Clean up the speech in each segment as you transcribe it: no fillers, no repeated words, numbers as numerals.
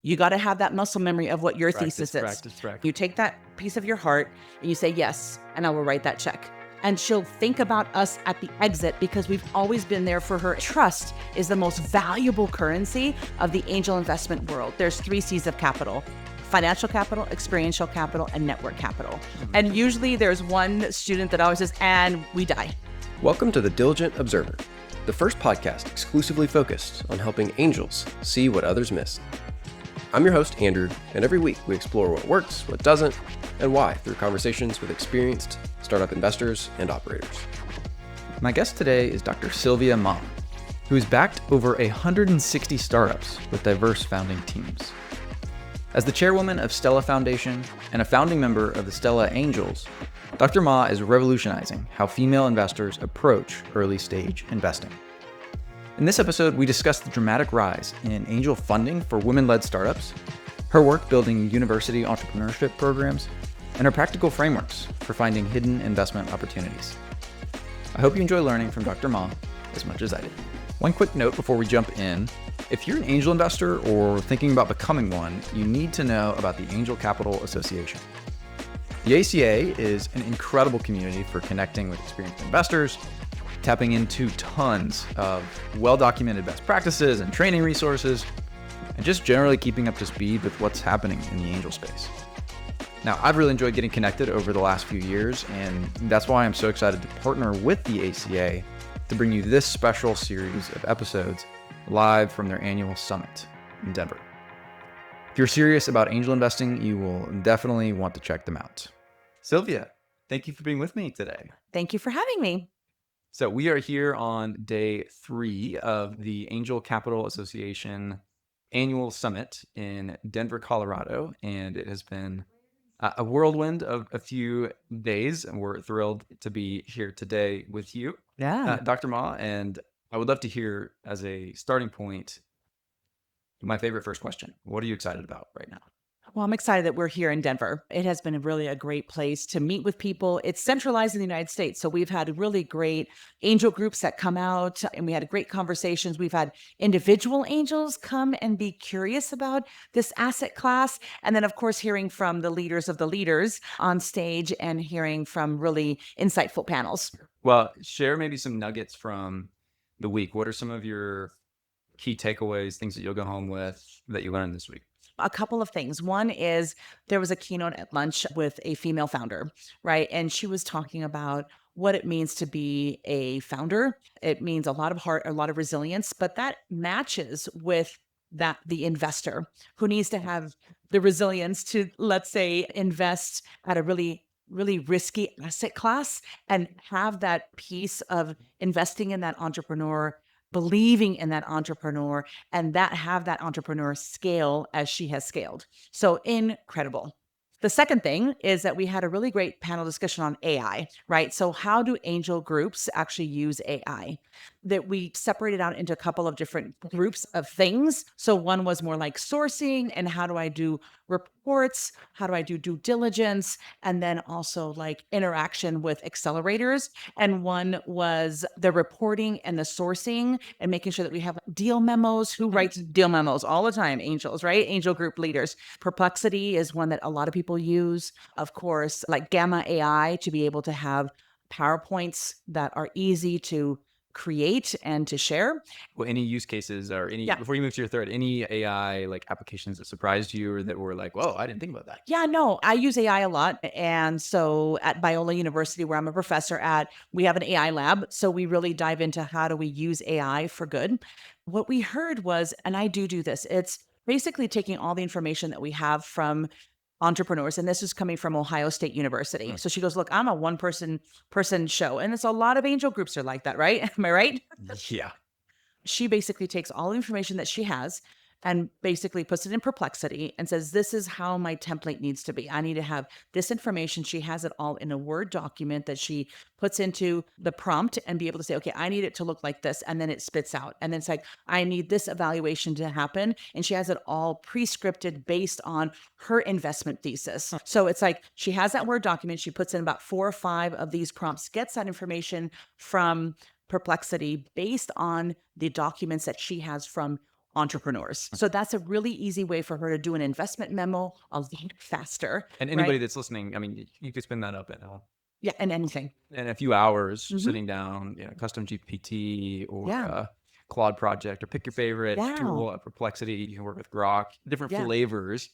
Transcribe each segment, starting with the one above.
You got to have that muscle memory of what your Practice, thesis is. practice, practice. You take that piece of your heart and you say, yes, and I will write that check. And she'll think about us at the exit because we've always been there for her. Trust is the most valuable currency of the angel investment world. There's 3 C's of capital: financial capital, experiential capital, and network capital. And usually there's one student that always says, and we die. Welcome to The Diligent Observer, the first podcast exclusively focused on helping angels see what others miss. I'm your host, Andrew, and every week we explore what works, what doesn't, and why through conversations with experienced startup investors and operators. My guest today is Dr. Silvia Ma, who has backed over 160 startups with diverse founding teams. As the Chairwoman of Stella Foundation and a founding member of the Stella Angels, Dr. Ma is revolutionizing how female investors approach early-stage investing. In this episode, we discuss the dramatic rise in angel funding for women-led startups, her work building university entrepreneurship programs, and her practical frameworks for finding hidden investment opportunities. I hope you enjoy learning from Dr. Ma as much as I did. One quick note before we jump in. If you're an angel investor or thinking about becoming one, you need to know about the Angel Capital Association. The ACA is an incredible community for connecting with experienced investors, tapping into tons of well-documented best practices and training resources, and just generally keeping up to speed with what's happening in the angel space. Now, I've really enjoyed getting connected over the last few years, and that's why I'm so excited to partner with the ACA to bring you this special series of episodes live from their annual summit in Denver. If you're serious about angel investing, you will definitely want to check them out. Silvia, thank you for being with me today. Thank you for having me. So we are here on day 3 of the Angel Capital Association annual summit in Denver, Colorado, and it has been a whirlwind of a few days, and we're thrilled to be here today with you, Dr. Ma, and I would love to hear, as a starting point, my favorite first question. What are you excited about right now? Well, I'm excited that we're here in Denver. It has been really a great place to meet with people. It's centralized in the United States. So we've had really great angel groups that come out and we had great conversations. We've had individual angels come and be curious about this asset class. And then, of course, hearing from the leaders of the leaders on stage and hearing from really insightful panels. Well, share maybe some nuggets from the week. What are some of your key takeaways, things that you'll go home with that you learned this week? A couple of things. One is there was a keynote at lunch with a female founder, right? And she was talking about what it means to be a founder. It means a lot of heart, a lot of resilience, but that matches with the investor who needs to have the resilience to, let's say, invest at a really risky asset class and have that piece of investing in that entrepreneur, believing in that entrepreneur, and have that entrepreneur scale as she has scaled. So incredible. The second thing is that we had a really great panel discussion on AI, right? So how do angel groups actually use AI? That we separated out into a couple of different groups of things. So one was more like sourcing and how do I do reports? How do I do due diligence? And then also like interaction with accelerators. And one was the reporting and the sourcing and making sure that we have deal memos. Who writes deal memos all the time? Angels, right? Angel group leaders. Perplexity is one that a lot of people use. Of course, like Gamma AI to be able to have PowerPoints that are easy to create and to share. Well, any use cases or before you move to your third, any AI like applications that surprised you or that were like, whoa, I didn't think about that? Yeah, no, I use AI a lot. And so at Biola University, where I'm a professor at, we have an AI lab. So we really dive into how do we use AI for good. What we heard was, and I do this, it's basically taking all the information that we have from entrepreneurs, and this is coming from Ohio State University. So she goes, look, I'm a one person show, and it's a lot of angel groups are like that, right? Am I right? Yeah. She basically takes all the information that she has and basically puts it in Perplexity and says, this is how my template needs to be. I need to have this information. She has it all in a Word document that she puts into the prompt and be able to say, okay, I need it to look like this. And then it spits out. And then it's like, I need this evaluation to happen. And she has it all pre-scripted based on her investment thesis. So it's like, she has that Word document. She puts in about 4 or 5 of these prompts, gets that information from Perplexity based on the documents that she has from entrepreneurs. So that's a really easy way for her to do an investment memo a lot faster, And right? anybody that's listening, I mean, you could spin that up Yeah, and anything. in a few hours Hmm. sitting down, custom GPT or Yeah, Claude project, or pick your favorite yeah, tool, Perplexity. You can work with Grok, different yeah. flavors.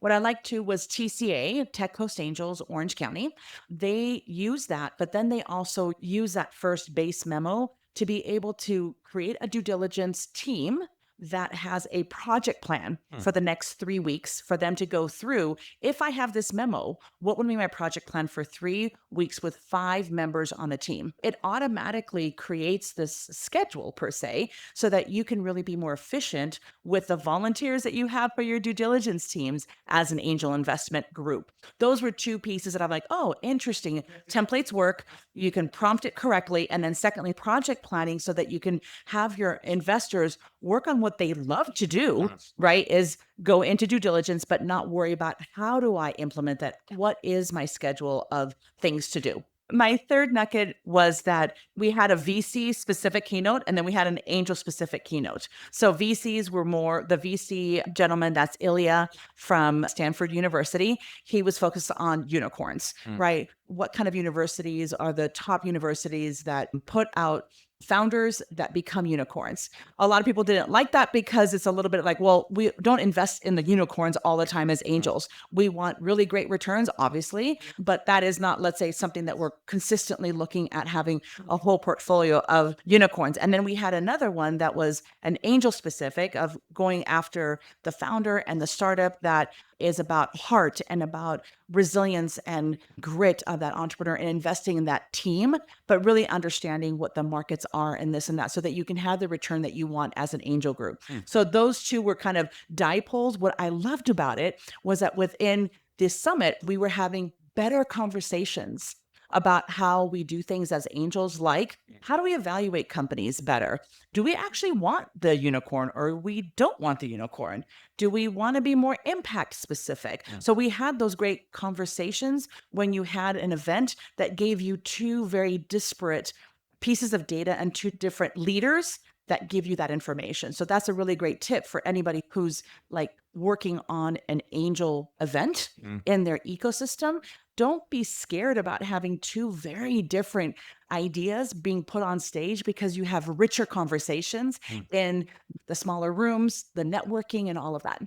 What I liked too was TCA, Tech Coast Angels, Orange County. They use that, but then they also use that first base memo to be able to create a due diligence team that has a project plan Hmm. for the next 3 weeks for them to go through. If I have this memo, what would be my project plan for 3 weeks with 5 members on a team? It automatically creates this schedule, per se, so that you can really be more efficient with the volunteers that you have for your due diligence teams as an angel investment group. Those were two pieces that I'm like, oh, interesting. Templates work. You can prompt it correctly. And then, secondly, project planning so that you can have your investors work on what they love to do, right? Is go into due diligence, but not worry about how do I implement that? What is my schedule of things to do? My third nugget was that we had a VC specific keynote and then we had an angel specific keynote. So VCs were more the VC gentleman, that's Ilya from Stanford University. He was focused on unicorns, right? What kind of universities are the top universities that put out founders that become unicorns? A lot of people didn't like that because it's a little bit like, well, we don't invest in the unicorns all the time as angels. We want really great returns, obviously, but that is not, let's say, something that we're consistently looking at having a whole portfolio of unicorns. And then we had another one that was an angel specific of going after the founder and the startup that is about heart and about resilience and grit of that entrepreneur and investing in that team, but really understanding what the markets are and this and that so that you can have the return that you want as an angel group. So those two were kind of dipoles. What I loved about it was that within this summit, we were having better conversations about how we do things as angels, like how do we evaluate companies better? Do we actually want the unicorn or we don't want the unicorn? Do we want to be more impact specific? So we had those great conversations when you had an event that gave you two very disparate pieces of data and two different leaders that give you that information. So that's a really great tip for anybody who's like working on an angel event in their ecosystem. Don't be scared about having two very different ideas being put on stage because you have richer conversations in the smaller rooms, the networking, and all of that.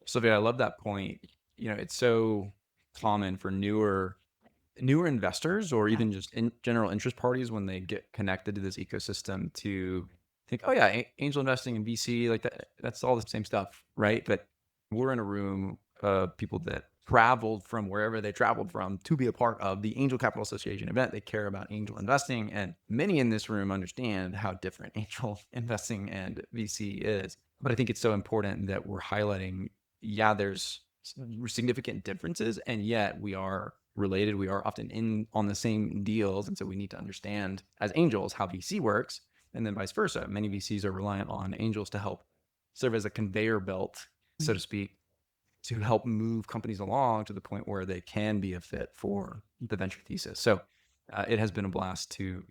Sylvia, I love that point. It's so common for newer investors or even just in general interest parties when they get connected to this ecosystem to think, oh yeah, angel investing in VC, like that's all the same stuff, right? But we're in a room of people that traveled from wherever they traveled from to be a part of the Angel Capital Association event. They care about angel investing, and many in this room understand how different angel investing and VC is. But I think it's so important that we're highlighting, yeah, there's significant differences, and yet we are related. We are often in on the same deals. And so we need to understand as angels how VC works, and then vice versa. Many VCs are reliant on angels to help serve as a conveyor belt, so to speak, to help move companies along to the point where they can be a fit for the venture thesis. So it has been a blast to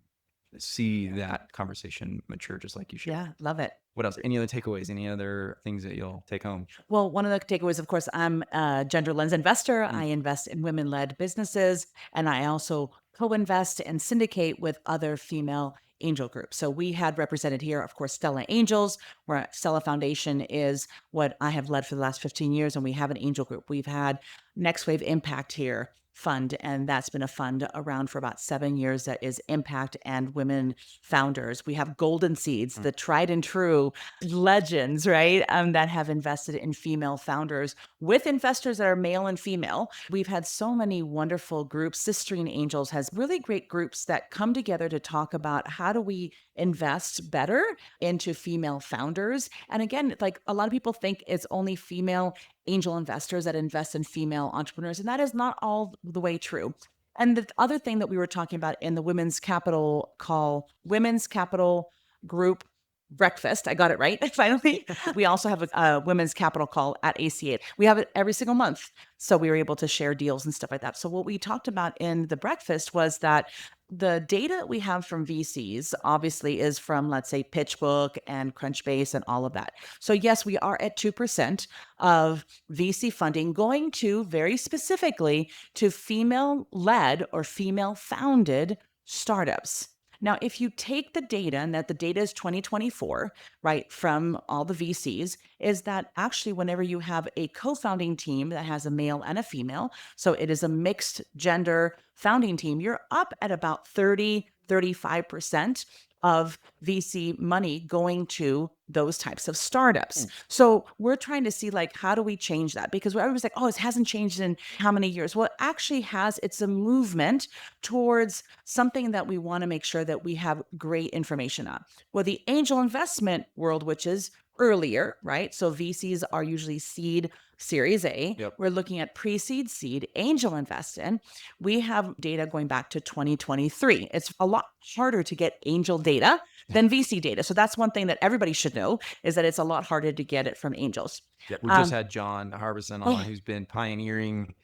see that conversation mature just like you shared. Yeah, love it. What else? Any other takeaways? Any other things that you'll take home? Well, one of the takeaways, of course, I'm a gender lens investor. I invest in women led businesses, and I also co invest and syndicate with other female angel groups. So we had represented here, of course, Stella Angels, where Stella Foundation is what I have led for the last 15 years, and we have an angel group. We've had Next Wave Impact here fund, and that's been a fund around for about 7 years that is impact and women founders. We have Golden Seeds, the tried and true legends, right? That have invested in female founders with investors that are male and female. We've had so many wonderful groups. Sisterine Angels has really great groups that come together to talk about how do we invest better into female founders. And again, like a lot of people think it's only female angel investors that invest in female entrepreneurs, and that is not all the way true. And the other thing that we were talking about in the women's capital call, women's capital group breakfast. I got it right. Finally, we also have a women's capital call at ACA. We have it every single month. So we were able to share deals and stuff like that. So what we talked about in the breakfast was that the data we have from VCs obviously is from, let's say, PitchBook and Crunchbase and all of that. So yes, we are at 2% of VC funding going to very specifically to female-led or female-founded startups. Now, if you take the data, and that the data is 2024, right, from all the VCs, is that actually whenever you have a co-founding team that has a male and a female, so it is a mixed gender founding team, you're up at about 35% of VC money going to those types of startups. So we're trying to see like, how do we change that? Because everybody's like, oh, it hasn't changed in how many years? Well, it actually has. It's a movement towards something that we want to make sure that we have great information on. Well, the angel investment world, which is earlier, right? So VCs are usually seed Series A. Yep. We're looking at pre-seed, seed, angel invest in. We have data going back to 2023. It's a lot harder to get angel data than VC data. So that's one thing that everybody should know, is that it's a lot harder to get it from angels. Yeah, we just had John Harbison on, who's been pioneering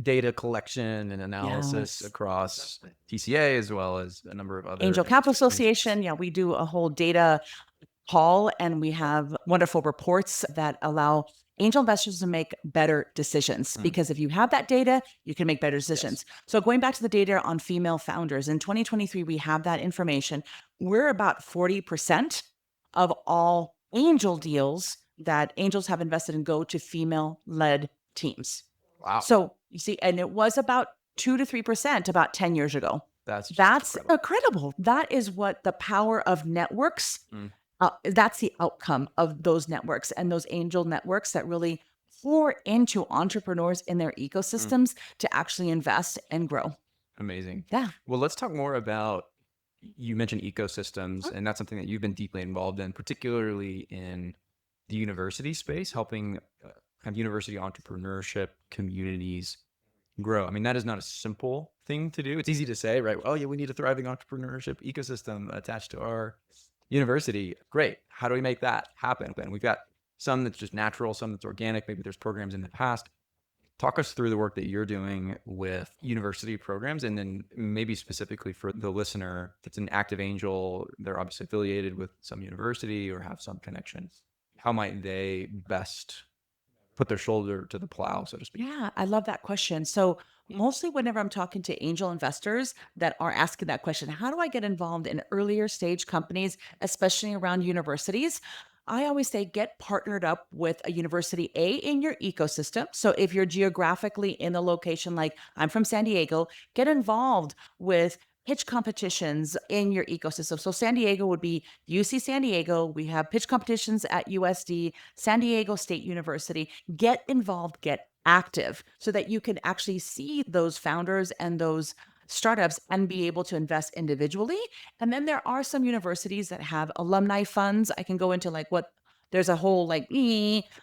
data collection and analysis Yes. across TCA as well as a number of other Angel Capital Association. Yeah, we do a whole data call, and we have wonderful reports that allow angel investors to make better decisions. Because if you have that data, you can make better decisions. So going back to the data on female founders, in 2023, we have that information. We're about 40% of all angel deals that angels have invested in go to female-led teams. Wow. So you see, and it was about 2 to 3% about 10 years ago. That's just That's incredible. incredible. That is what the power of networks, that's the outcome of those networks and those angel networks that really pour into entrepreneurs in their ecosystems to actually invest and grow. Amazing. Yeah. Well, let's talk more about, you mentioned ecosystems, and that's something that you've been deeply involved in, particularly in the university space, helping kind of university entrepreneurship communities grow. I mean, that is not a simple thing to do. It's easy to say, right? Oh, yeah, we need a thriving entrepreneurship ecosystem attached to our university. Great. How do we make that happen? And we've got some that's just natural, some that's organic. Maybe there's programs in the past. Talk us through the work that you're doing with university programs, and then maybe specifically for the listener that's an active angel, they're obviously affiliated with some university or have some connection. How might they best put their shoulder to the plow, so to speak? Yeah, I love that question. So mostly whenever I'm talking to angel investors that are asking that question, how do I get involved in earlier stage companies, especially around universities? I always say get partnered up with a university A in your ecosystem. So if you're geographically in a location, like I'm from San Diego, get involved with pitch competitions in your ecosystem. So San Diego would be UC San Diego. We have pitch competitions at USD, San Diego State University. Get involved, get active so that you can actually see those founders and those startups and be able to invest individually. And then there are some universities that have alumni funds. I can go into like what there's a whole like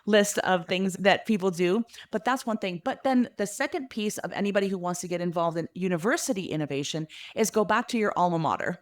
list of things that people do, but that's one thing. But then the second piece of anybody who wants to get involved in university innovation is go back to your alma mater.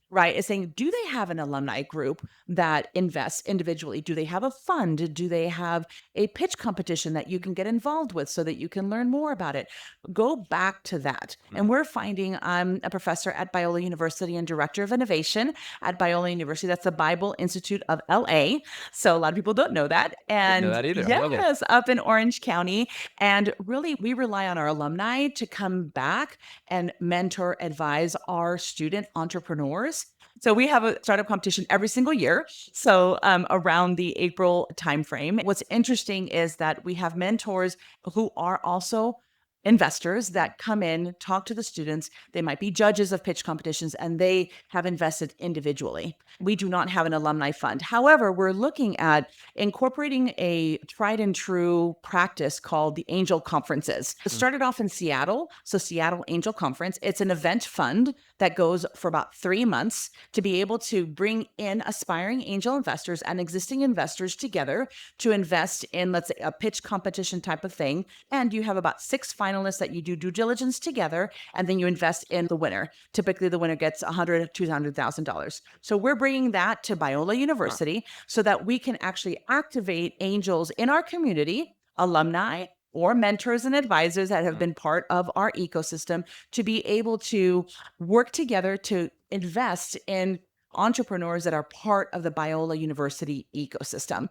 Right. Is saying, do they have an alumni group that invests individually? Do they have a fund? Do they have a pitch competition that you can get involved with so that you can learn more about it? Go back to that. And we're finding, I'm a professor at Biola University and director of innovation at Biola University. That's the Bible Institute of LA. So a lot of people don't know that. And Didn't know that either. I love it. yes, up in Orange County. And really, we rely on our alumni to come back and mentor, advise our student entrepreneurs. So we have a startup competition every single year. So around the April timeframe. What's interesting is that we have mentors who are also investors that come in, talk to the students. They might be judges of pitch competitions, and they have invested individually. We do not have an alumni fund. However, we're looking at incorporating a tried and true practice called the Angel Conferences. It started off in Seattle, so Seattle Angel Conference. It's an event fund that goes for about 3 months to be able to bring in aspiring angel investors and existing investors together to invest in, let's say, a pitch competition type of thing. And you have about 6 finalists finalists that you do due diligence together, and then you invest in the winner. Typically, the winner gets $100,000 to $200,000. So we're bringing that to Biola University so that we can actually activate angels in our community, alumni, or mentors and advisors that have been part of our ecosystem to be able to work together to invest in entrepreneurs that are part of the Biola University ecosystem.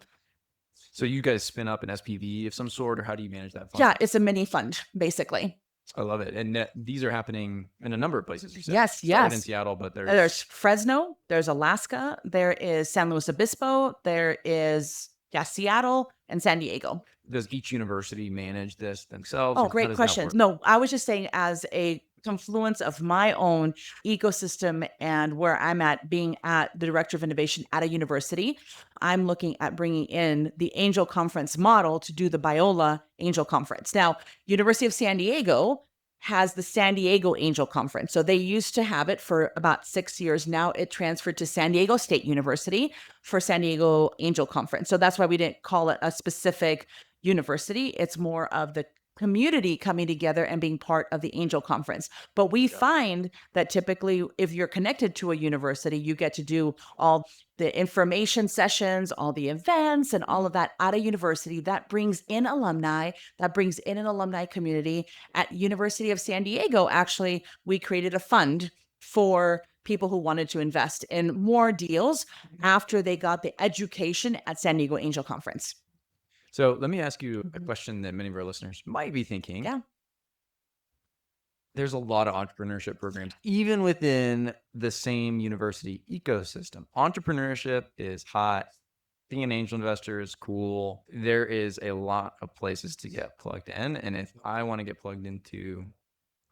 So you guys spin up an SPV of some sort, or how do you manage that fund? Yeah, it's a mini fund, basically. I love it. And these are happening in a number of places. You said Yes, started in yes. Seattle, but There's Fresno, there's Alaska, there is San Luis Obispo, there is Seattle and San Diego. does each university manage this themselves? Oh, How great does that questions. work? No, I was just saying as a confluence of my own ecosystem and where I'm at being at the director of innovation at a university, I'm looking at bringing in the angel conference model to do the Biola angel conference. Now, University of San Diego has the San Diego Angel Conference. So they used to have it for about 6 years. Now it transferred to San Diego State University for San Diego Angel Conference. So that's why we didn't call it a specific university. It's more of the community coming together and being part of the angel conference. But we find that typically if you're connected to a university, you get to do all the information sessions, all the events and all of that at a university. That brings in alumni, that brings in an alumni community. At University of San Diego, actually, we created a fund for people who wanted to invest in more deals after they got the education at San Diego Angel Conference. So let me ask you a question that many of our listeners might be thinking. Yeah. There's a lot of entrepreneurship programs, even within the same university ecosystem. Entrepreneurship is hot. Being an angel investor is cool. There is a lot of places to get plugged in. And if I want to get plugged into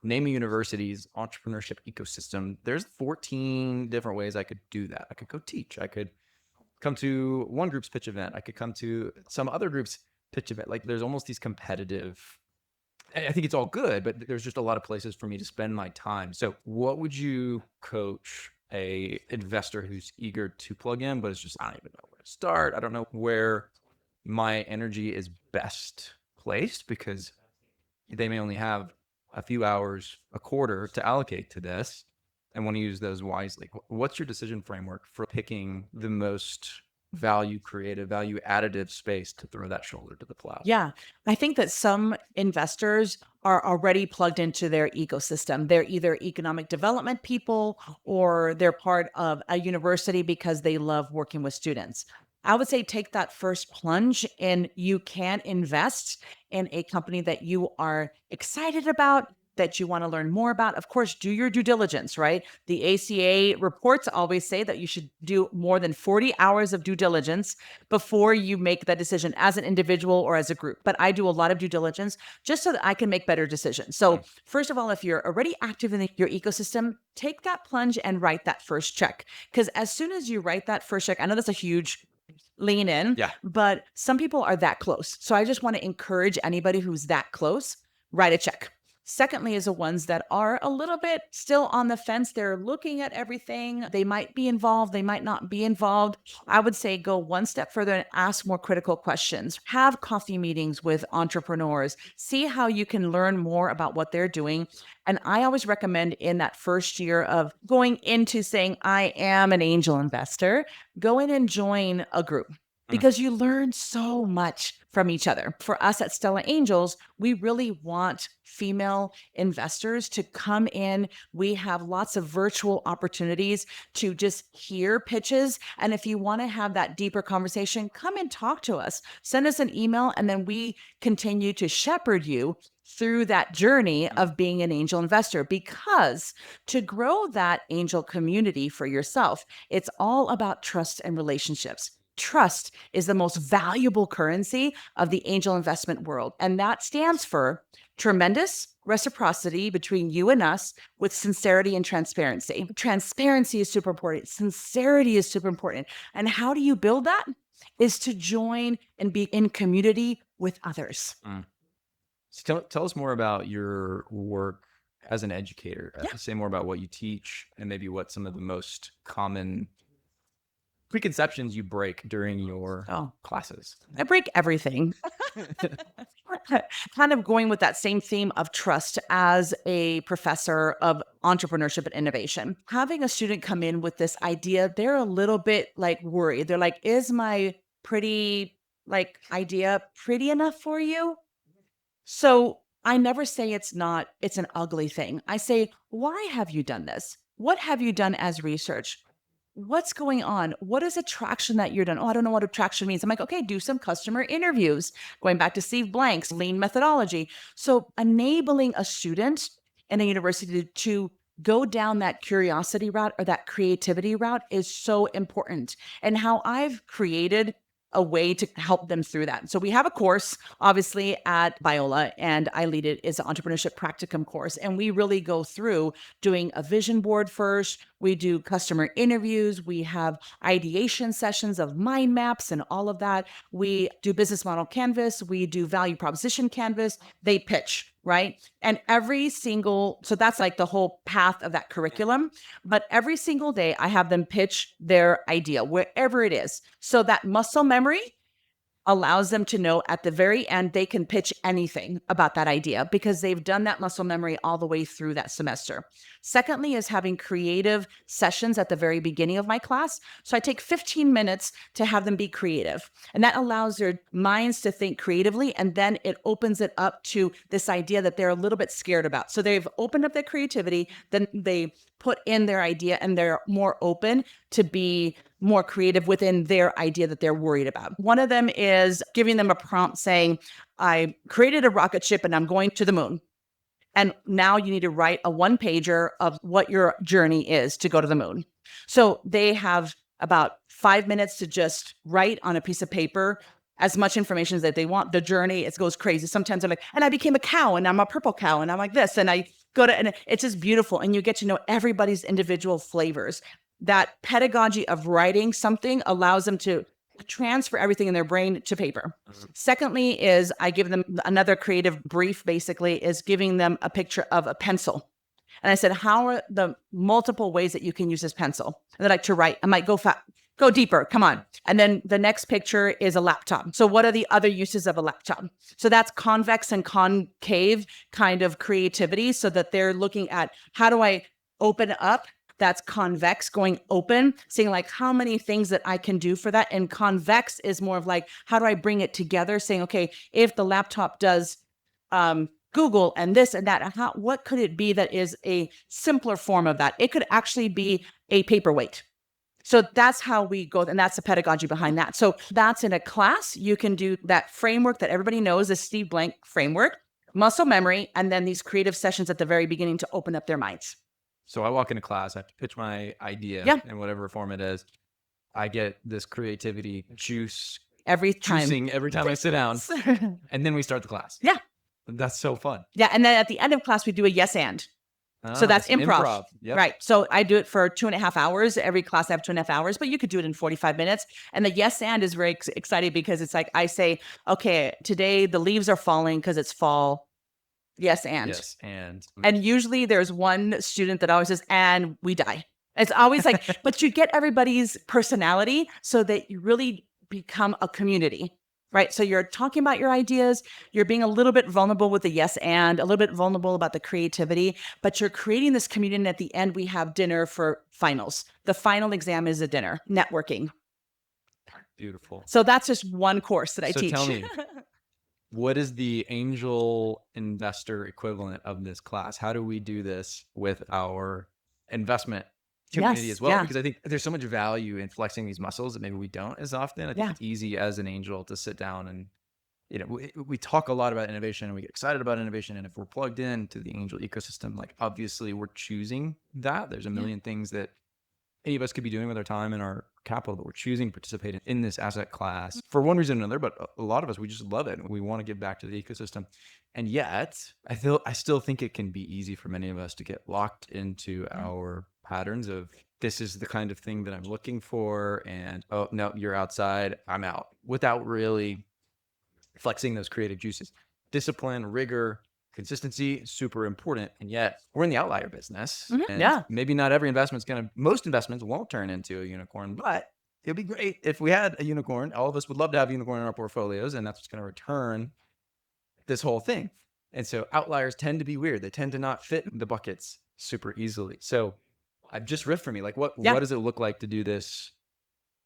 name a university's entrepreneurship ecosystem, there's 14 different ways I could do that. I could go teach. I could come to one group's pitch event. I could come to some other group's pitch event. Like there's almost these competitive, I think it's all good, but there's just a lot of places for me to spend my time. So what would you coach a investor who's eager to plug in, but it's just, I don't even know where to start. I don't know where my energy is best placed because they may only have a few hours a quarter to allocate to this. And want to use those wisely. What's your decision framework for picking the most value creative, value additive space to throw that shoulder to the plow? Yeah, I think that some investors are already plugged into their ecosystem. They're either economic development people or they're part of a university because they love working with students. I would say take that first plunge and you can invest in a company that you are excited about, that you want to learn more about. Of course, do your due diligence, right? The ACA reports always say that you should do more than 40 hours of due diligence before you make that decision as an individual or as a group. But I do a lot of due diligence just so that I can make better decisions. So first of all, if you're already active in your ecosystem, take that plunge and write that first check. Because as soon as you write that first check, I know that's a huge lean in, but some people are that close. So I just want to encourage anybody who's that close, write a check. Secondly, is the ones that are a little bit still on the fence. They're looking at everything. They might be involved. They might not be involved. I would say go one step further and ask more critical questions. Have coffee meetings with entrepreneurs. See how you can learn more about what they're doing. And I always recommend in that first year of going into saying, I am an angel investor, go in and join a group. Because you learn so much from each other. For us at Stella Angels, we really want female investors to come in. We have lots of virtual opportunities to just hear pitches. And if you want to have that deeper conversation, come and talk to us. Send us an email, and then we continue to shepherd you through that journey of being an angel investor. Because to grow that angel community for yourself, it's all about trust and relationships. Trust is the most valuable currency of the angel investment world. And that stands for tremendous reciprocity between you and us with sincerity and transparency. Transparency is super important. Sincerity is super important. And how do you build that? Is to join and be in community with others. So tell us more about your work as an educator. Say more about what you teach and maybe what some of the most common preconceptions you break during your classes. I break everything. kind of going with that same theme of trust as a professor of entrepreneurship and innovation. Having a student come in with this idea, they're a little bit like worried. They're like, is my pretty like idea pretty enough for you? So I never say it's an ugly thing. I say, why have you done this? What have you done as research? What's going on? What is attraction that you're doing? Oh, I don't know what attraction means. I'm like, okay, do some customer interviews. Going back to Steve Blank's lean methodology. So enabling a student in a university to go down that curiosity route or that creativity route is so important. And how I've created a way to help them through that. So we have a course, obviously, at Biola, and I lead it. It's an Entrepreneurship Practicum course. And we really go through doing a vision board first. We do customer interviews. We have ideation sessions of mind maps and all of that. We do business model canvas. We do value proposition canvas. They pitch, right? And so that's like the whole path of that curriculum. But every single day, I have them pitch their idea, wherever it is. So that muscle memory allows them to know at the very end they can pitch anything about that idea because they've done that muscle memory all the way through that semester. Secondly is having creative sessions at the very beginning of my class. So I take 15 minutes to have them be creative. And that allows their minds to think creatively. And then it opens it up to this idea that they're a little bit scared about. So they've opened up their creativity, then they put in their idea and they're more open to be more creative within their idea that they're worried about. One of them is giving them a prompt saying, I created a rocket ship and I'm going to the moon. And now you need to write a one pager of what your journey is to go to the moon. So they have about 5 minutes to just write on a piece of paper as much information as that they want. The journey, it goes crazy. Sometimes they're like, and I became a cow and I'm a purple cow and I'm like this. And I go to, and it's just beautiful. And you get to know everybody's individual flavors. That pedagogy of writing something allows them to transfer everything in their brain to paper. Secondly is I give them another creative brief, basically, is giving them a picture of a pencil. And I said, how are the multiple ways that you can use this pencil? And they like to write. I might go deeper. Come on. And then the next picture is a laptop. So what are the other uses of a laptop? So that's convex and concave kind of creativity so that they're looking at how do I open up. That's convex, going open, seeing like how many things that I can do for that. And convex is more of like, how do I bring it together? Saying, okay, if the laptop does Google and this and that, what could it be that is a simpler form of that? It could actually be a paperweight. So that's how we go. And that's the pedagogy behind that. So that's in a class. You can do that framework that everybody knows, the Steve Blank framework, muscle memory, and then these creative sessions at the very beginning to open up their minds. So I walk into class, I have to pitch my idea in whatever form it is. I get this creativity juicing every time I sit down, and then we start the class. Yeah. That's so fun. Yeah. And then at the end of class, we do a yes and. So that's improv. Yep. Right. So I do it for 2.5 hours. Every class I have 2.5 hours, but you could do it in 45 minutes. And the yes and is very exciting because it's like I say, okay, today the leaves are falling because it's fall. Yes, and. Yes, and. And usually there's one student that always says, and we die. It's always like, but you get everybody's personality so that you really become a community, right? So you're talking about your ideas, you're being a little bit vulnerable with the yes and, a little bit vulnerable about the creativity, but you're creating this community. And at the end, we have dinner for finals. The final exam is a dinner, networking. Beautiful. So that's just one course that I teach. Tell me, what is the angel investor equivalent of this class? How do we do this with our investment community as well? Yeah. Because I think there's so much value in flexing these muscles that maybe we don't as often. I think it's easy as an angel to sit down and, we talk a lot about innovation and we get excited about innovation. And if we're plugged into the angel ecosystem, like obviously we're choosing that. There's a million things that any of us could be doing with our time and our capital, but we're choosing to participate in this asset class for one reason or another. But a lot of us, we just love it. And we want to give back to the ecosystem. And yet I still think it can be easy for many of us to get locked into our patterns of this is the kind of thing that I'm looking for. And, oh, no, you're outside, I'm out, without really flexing those creative juices. Discipline, rigor, consistency, super important. And yet we're in the outlier business. And maybe not every most investments won't turn into a unicorn, but it'd be great if we had a unicorn. All of us would love to have a unicorn in our portfolios, and that's what's going to return this whole thing. And so outliers tend to be weird. They tend to not fit the buckets super easily. So I've just riffed for me, like what Yeah. does it look like to do this?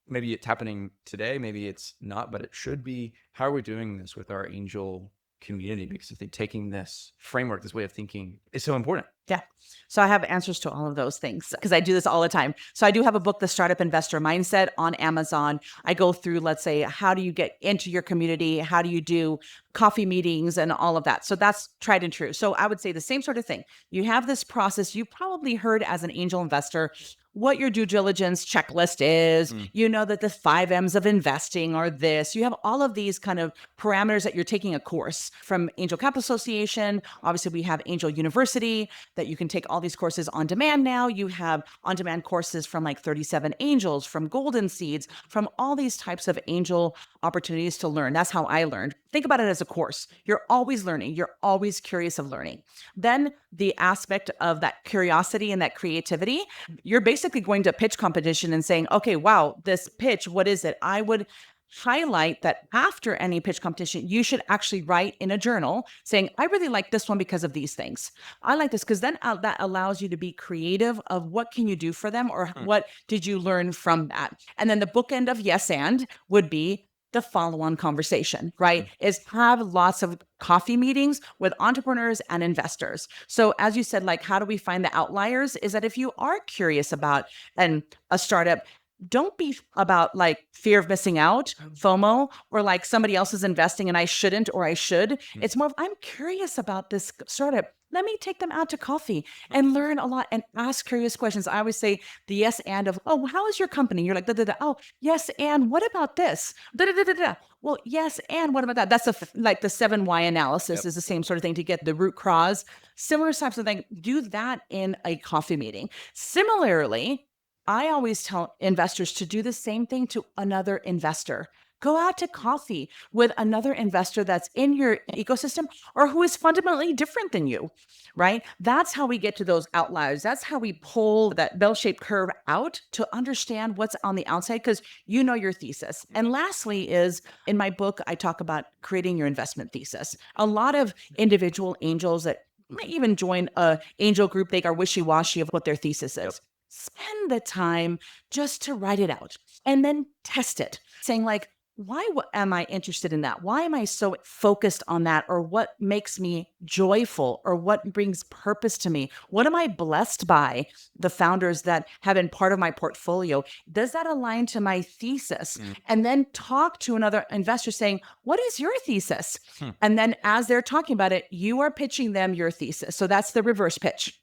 Maybe it's happening today, maybe it's not, but it should be. How are we doing this with our angel community? Because I think taking this framework, this way of thinking is so important. Yeah. So I have answers to all of those things because I do this all the time. So I do have a book, The Startup Investor Mindset, on Amazon. I go through, let's say, how do you get into your community? How do you do coffee meetings and all of that? So that's tried and true. So I would say the same sort of thing. You have this process. You probably heard as an angel investor what your due diligence checklist is. You know that the 5 M's of investing are this. You have all of these kind of parameters that you're taking a course from Angel Capital Association. Obviously, we have Angel University that you can take all these courses on demand now. You have on-demand courses from like 37 Angels, from Golden Seeds, from all these types of angel opportunities to learn. That's how I learned. Think about it as a course. You're always learning. You're always curious of learning. Then the aspect of that curiosity and that creativity, you're basically going to a pitch competition and saying, okay, wow, this pitch, what is it? I would highlight that after any pitch competition, you should actually write in a journal saying, I really like this one because of these things. I like this because then that allows you to be creative of what can you do for them or what did you learn from that? And then the bookend of yes and would be the follow-on conversation, right? Is have lots of coffee meetings with entrepreneurs and investors. So as you said, like, how do we find the outliers? Is that if you are curious about a startup, don't be about like fear of missing out, FOMO, or like somebody else is investing and I shouldn't or I should. It's more of, I'm curious about this startup. Let me take them out to coffee and learn a lot and ask curious questions. I always say the yes and of, oh, how is your company? You're like, da, da, da. Oh, yes. And what about this? Da, da, da, da, da. Well, yes. And what about that? That's like the 7 why analysis is the same sort of thing to get the root cause. Similar types of thing. Do that in a coffee meeting. Similarly, I always tell investors to do the same thing to another investor. Go out to coffee with another investor that's in your ecosystem or who is fundamentally different than you, right? That's how we get to those outliers. That's how we pull that bell-shaped curve out to understand what's on the outside because you know your thesis. And lastly is in my book, I talk about creating your investment thesis. A lot of individual angels that may even join a angel group, they are wishy-washy of what their thesis is. Spend the time just to write it out and then test it, saying like, why am I interested in that? Why am I so focused on that? Or what makes me joyful? Or what brings purpose to me? What am I blessed by the founders that have been part of my portfolio? Does that align to my thesis? And then talk to another investor saying, what is your thesis? And then as they're talking about it, you are pitching them your thesis. So that's the reverse pitch.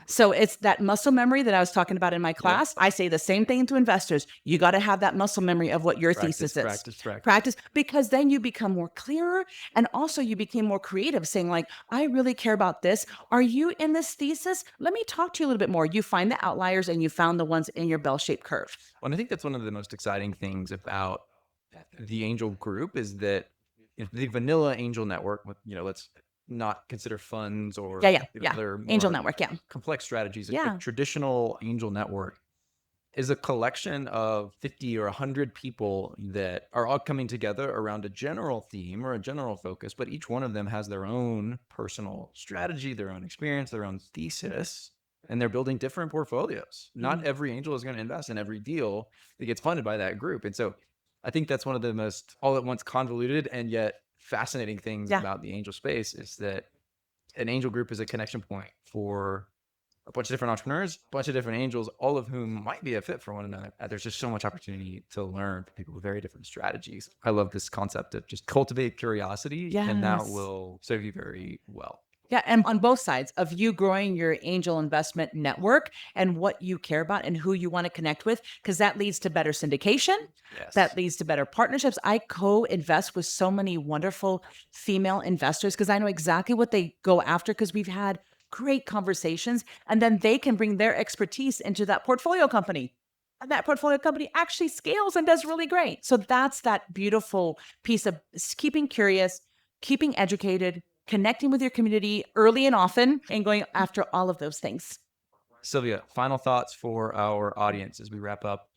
So it's that muscle memory that I was talking about in my class. I say the same thing to investors. You got to have that muscle memory of what your thesis is. Practice, because then you become more clearer and also you became more creative saying like, I really care about this. Are you in this thesis? Let me talk to you a little bit more. You find the outliers and you found the ones in your bell-shaped curve. Well, and I think that's one of the most exciting things about the angel group is that the vanilla angel network with, let's not consider funds or other Angel more network. Yeah. complex strategies. Yeah. A traditional angel network is a collection of 50 or 100 people that are all coming together around a general theme or a general focus, but each one of them has their own personal strategy, their own experience, their own thesis, and they're building different portfolios. Not every angel is going to invest in every deal that gets funded by that group. And so I think that's one of the most all at once convoluted and yet fascinating things about the angel space is that an angel group is a connection point for a bunch of different entrepreneurs, a bunch of different angels, all of whom might be a fit for one another. There's just so much opportunity to learn from people with very different strategies. I love this concept of just cultivate curiosity, and that will serve you very well. Yeah. And on both sides of you growing your angel investment network and what you care about and who you want to connect with, because that leads to better syndication. That leads to better partnerships. I co-invest with so many wonderful female investors because I know exactly what they go after because we've had great conversations and then they can bring their expertise into that portfolio company. And that portfolio company actually scales and does really great. So that's that beautiful piece of keeping curious, keeping educated, connecting with your community early and often, and going after all of those things. Silvia, final thoughts for our audience as we wrap up.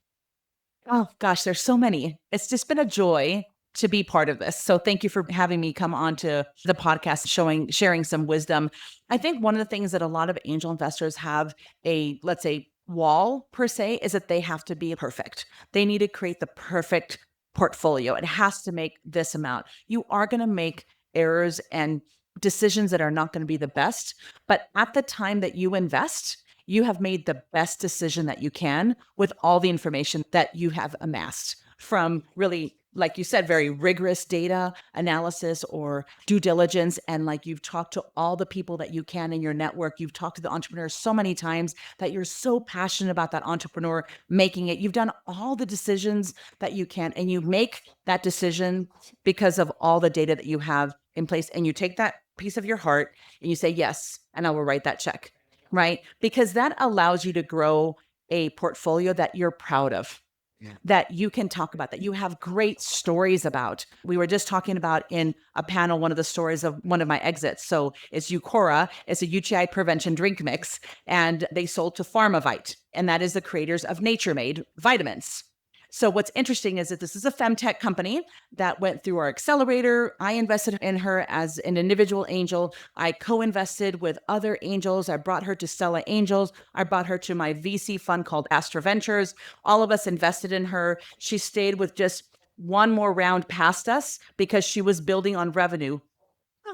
Oh gosh, there's so many. It's just been a joy to be part of this. So thank you for having me come on to the podcast, sharing some wisdom. I think one of the things that a lot of angel investors have let's say, wall per se, is that they have to be perfect. They need to create the perfect portfolio. It has to make this amount. You are going to make errors and decisions that are not going to be the best. But at the time that you invest, you have made the best decision that you can with all the information that you have amassed from really, like you said, very rigorous data analysis or due diligence. And like you've talked to all the people that you can in your network. You've talked to the entrepreneurs so many times that you're so passionate about that entrepreneur making it. You've done all the decisions that you can, and you make that decision because of all the data that you have in place. And you take that piece of your heart and you say, yes, and I will write that check, right? Because that allows you to grow a portfolio that you're proud of, that you can talk about, that you have great stories about. We were just talking about in a panel, one of the stories of one of my exits. So it's Eucora, it's a UTI prevention drink mix, and they sold to Pharmavite, and that is the creators of Nature Made vitamins. So what's interesting is that this is a femtech company that went through our accelerator. I invested in her as an individual angel. I co-invested with other angels. I brought her to Stella Angels. I brought her to my VC fund called Astra Ventures. All of us invested in her. She stayed with just one more round past us because she was building on revenue.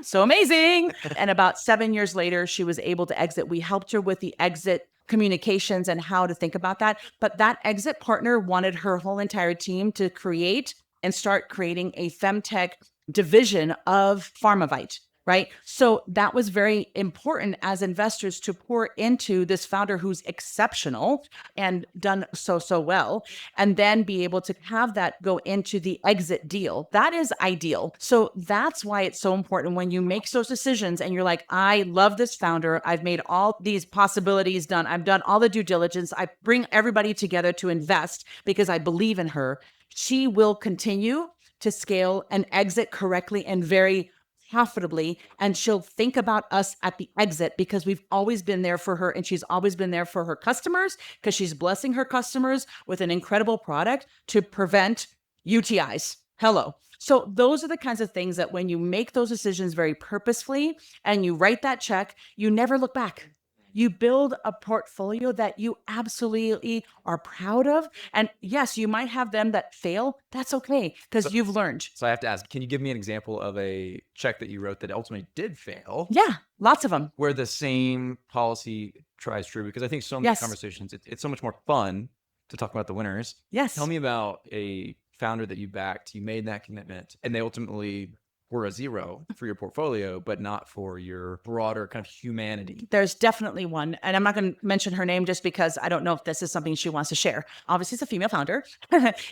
So amazing. And about 7 years later, she was able to exit. We helped her with the exit communications and how to think about that. But that exit partner wanted her whole entire team to create and start creating a femtech division of Pharmavite. Right. So that was very important as investors to pour into this founder who's exceptional and done so well, and then be able to have that go into the exit deal. That is ideal. So that's why it's so important when you make those decisions and you're like, I love this founder. I've made all these possibilities done. I've done all the due diligence. I bring everybody together to invest because I believe in her. She will continue to scale and exit correctly and very profitably, and she'll think about us at the exit because we've always been there for her, and she's always been there for her customers because she's blessing her customers with an incredible product to prevent UTIs. Hello. So those are the kinds of things that when you make those decisions very purposefully and you write that check, you never look back. You build a portfolio that you absolutely are proud of. And yes, you might have them that fail. That's okay because you've learned. So I have to ask, can you give me an example of a check that you wrote that ultimately did fail? Yeah, lots of them. Where the same policy tries true? Because I think so many Yes. conversations, it's so much more fun to talk about the winners. Yes. Tell me about a founder that you backed, you made that commitment, and they ultimately were a zero for your portfolio, but not for your broader kind of humanity. There's definitely one, and I'm not going to mention her name just because I don't know if this is something she wants to share. Obviously, it's a female founder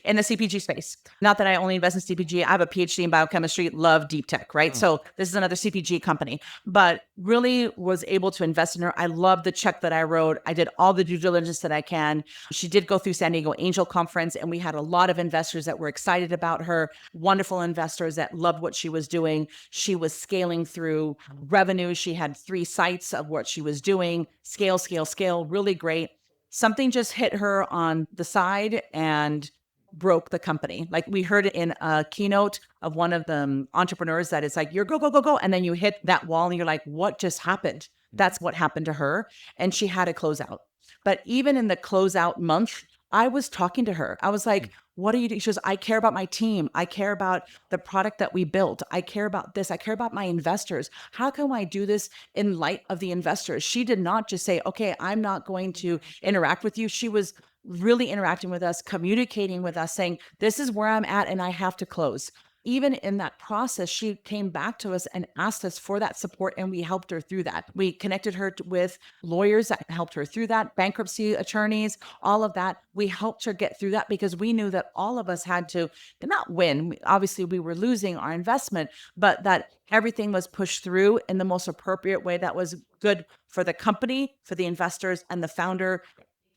in the CPG space. Not that I only invest in CPG. I have a PhD in biochemistry, love deep tech, right? So this is another CPG company, but really was able to invest in her. I love the check that I wrote. I did all the due diligence that I can. She did go through San Diego Angel Conference, and we had a lot of investors that were excited about her, wonderful investors that loved what she was doing. She was scaling through revenue. She had 3 sites of what she was doing. Scale, really great. Something just hit her on the side and broke the company. Like we heard it in a keynote of one of the entrepreneurs that it's like, you're go, go, go, go. And then you hit that wall and you're like, what just happened? That's what happened to her. And she had to close out. But even in the closeout month, I was talking to her. I was like, what are you doing? She goes, I care about my team. I care about the product that we built. I care about this. I care about my investors. How can I do this in light of the investors? She did not just say, okay, I'm not going to interact with you. She was really interacting with us, communicating with us, saying, this is where I'm at and I have to close. Even in that process, she came back to us and asked us for that support, and we helped her through that. We connected her with lawyers that helped her through that, bankruptcy attorneys, all of that. We helped her get through that because we knew that all of us had to not win. Obviously, we were losing our investment, but that everything was pushed through in the most appropriate way that was good for the company, for the investors, and the founder.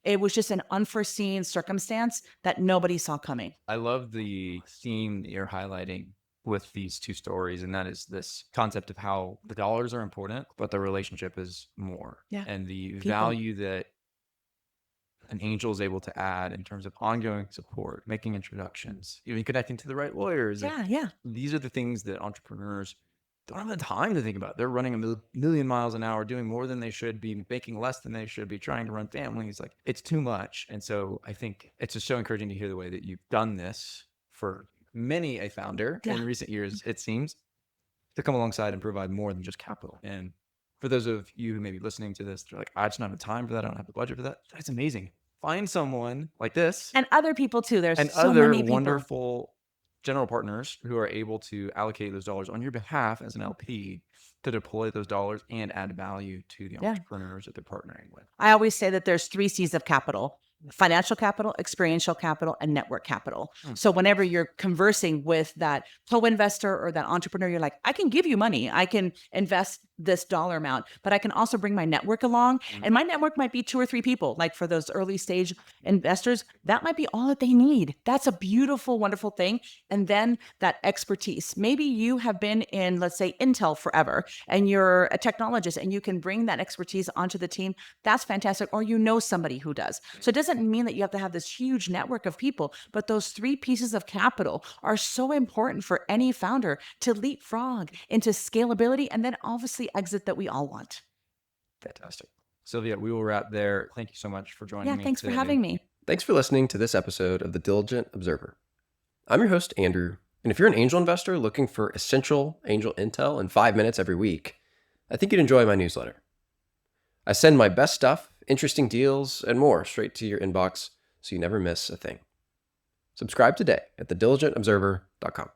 It was just an unforeseen circumstance that nobody saw coming. I love the theme that you're highlighting with these 2 stories, and that is this concept of how the dollars are important, but the relationship is more. Yeah. And the People. value that an angel is able to add in terms of ongoing support, making introductions, even connecting to the right lawyers. Yeah. These are the things that entrepreneurs don't have the time to think about. They're running a million miles an hour, doing more than they should be, making less than they should be, trying to run families. Like, it's too much. And so I think it's just so encouraging to hear the way that you've done this for many a founder in recent years, it seems, to come alongside and provide more than just capital. And for those of you who may be listening to this, they're like, I just don't have the time for that. I don't have the budget for that. That's amazing. Find someone like this And other people too. There's and so other many people. wonderful general partners who are able to allocate those dollars on your behalf as an LP to deploy those dollars and add value to the entrepreneurs that they're partnering with. I always say that there's 3 C's of capital: financial capital, experiential capital, and network capital. So whenever you're conversing with that co-investor or that entrepreneur, you're like, I can give you money. I can invest this dollar amount, but I can also bring my network along. And my network might be 2 or 3 people. Like for those early stage investors, that might be all that they need. That's a beautiful, wonderful thing. And then that expertise. Maybe you have been in, let's say, Intel forever, and you're a technologist and you can bring that expertise onto the team. That's fantastic. Or you know somebody who does. So it doesn't mean that you have to have this huge network of people, but those 3 pieces of capital are so important for any founder to leapfrog into scalability and then obviously exit that we all want. Fantastic. Sylvia, we will wrap there. Thank you so much for joining me. Yeah, thanks for having me. Thanks for listening to this episode of The Diligent Observer. I'm your host, Andrew, and if you're an angel investor looking for essential angel intel in 5 minutes every week, I think you'd enjoy my newsletter. I send my best stuff, interesting deals, and more straight to your inbox so you never miss a thing. Subscribe today at thediligentobserver.com.